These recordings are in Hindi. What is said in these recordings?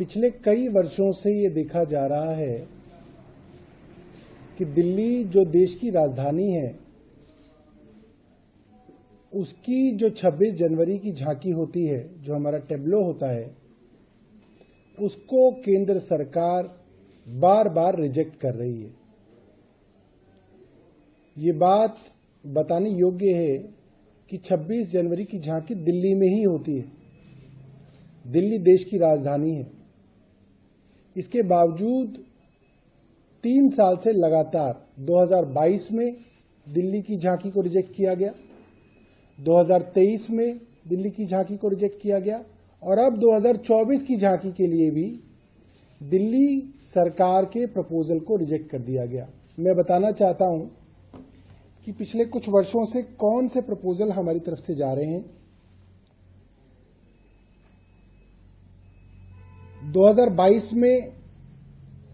पिछले कई वर्षों से ये देखा जा रहा है कि दिल्ली जो देश की राजधानी है, उसकी जो 26 जनवरी की झांकी होती है, जो हमारा टेब्लो होता है, उसको केंद्र सरकार बार बार रिजेक्ट कर रही है। ये बात बताने योग्य है कि 26 जनवरी की झांकी दिल्ली में ही होती है। दिल्ली देश की राजधानी है। इसके बावजूद 3 साल से लगातार 2022 में दिल्ली की झांकी को रिजेक्ट किया गया, 2023 में दिल्ली की झांकी को रिजेक्ट किया गया और अब 2024 की झांकी के लिए भी दिल्ली सरकार के प्रपोजल को रिजेक्ट कर दिया गया। मैं बताना चाहता हूं कि पिछले कुछ वर्षों से कौन से प्रपोजल हमारी तरफ से जा रहे हैं। 2022 में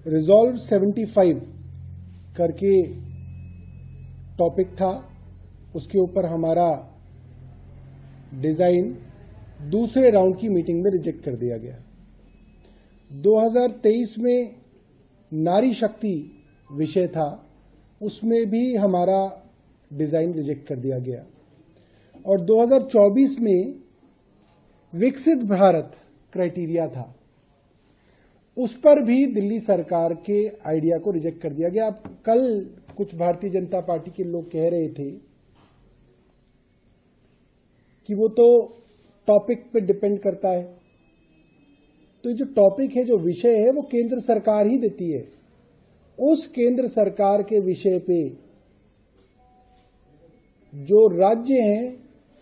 रिजॉल्व 75 करके टॉपिक था, उसके ऊपर हमारा डिजाइन दूसरे राउंड की मीटिंग में रिजेक्ट कर दिया गया। 2023 में नारी शक्ति विषय था, उसमें भी हमारा डिजाइन रिजेक्ट कर दिया गया और 2024 में विकसित भारत क्राइटेरिया था, उस पर भी दिल्ली सरकार के आइडिया को रिजेक्ट कर दिया गया। अब कल कुछ भारतीय जनता पार्टी के लोग कह रहे थे कि वो तो टॉपिक पे डिपेंड करता है, तो जो टॉपिक है, जो विषय है, वो केंद्र सरकार ही देती है। उस केंद्र सरकार के विषय पे जो राज्य हैं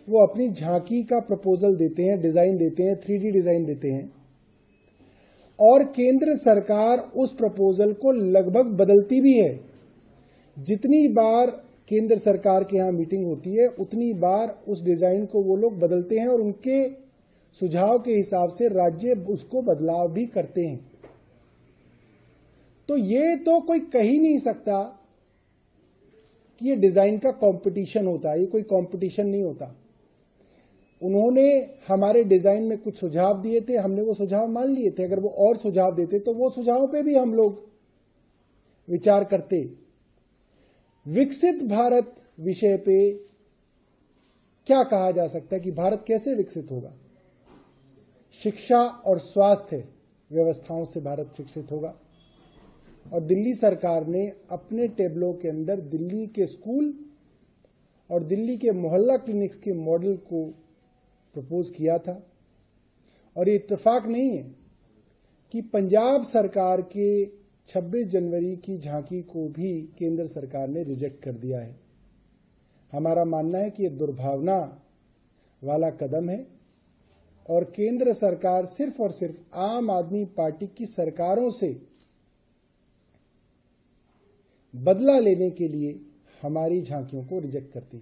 वो अपनी झांकी का प्रपोजल देते हैं, डिजाइन देते हैं, 3D डिजाइन देते हैं और केंद्र सरकार उस प्रपोजल को लगभग बदलती भी है। जितनी बार केंद्र सरकार के यहां मीटिंग होती है, उतनी बार उस डिजाइन को वो लोग बदलते हैं और उनके सुझाव के हिसाब से राज्य उसको बदलाव भी करते हैं। तो ये तो कोई कह ही नहीं सकता कि ये डिजाइन का कंपटीशन होता है। ये कोई कंपटीशन नहीं होता। उन्होंने हमारे डिजाइन में कुछ सुझाव दिए थे, हमने वो सुझाव मान लिए थे। अगर वो और सुझाव देते तो वो सुझावों पे भी हम लोग विचार करते। विकसित भारत विषय पे क्या कहा जा सकता है कि भारत कैसे विकसित होगा? शिक्षा और स्वास्थ्य व्यवस्थाओं से भारत विकसित होगा। और दिल्ली सरकार ने अपने टेबलों के अंदर दिल्ली के स्कूल और दिल्ली के मोहल्ला क्लिनिक्स के मॉडल को प्रपोज किया था। और ये इत्तेफाक नहीं है कि पंजाब सरकार के 26 जनवरी की झांकी को भी केंद्र सरकार ने रिजेक्ट कर दिया है। हमारा मानना है कि ये दुर्भावना वाला कदम है और केंद्र सरकार सिर्फ और सिर्फ आम आदमी पार्टी की सरकारों से बदला लेने के लिए हमारी झांकियों को रिजेक्ट करती है।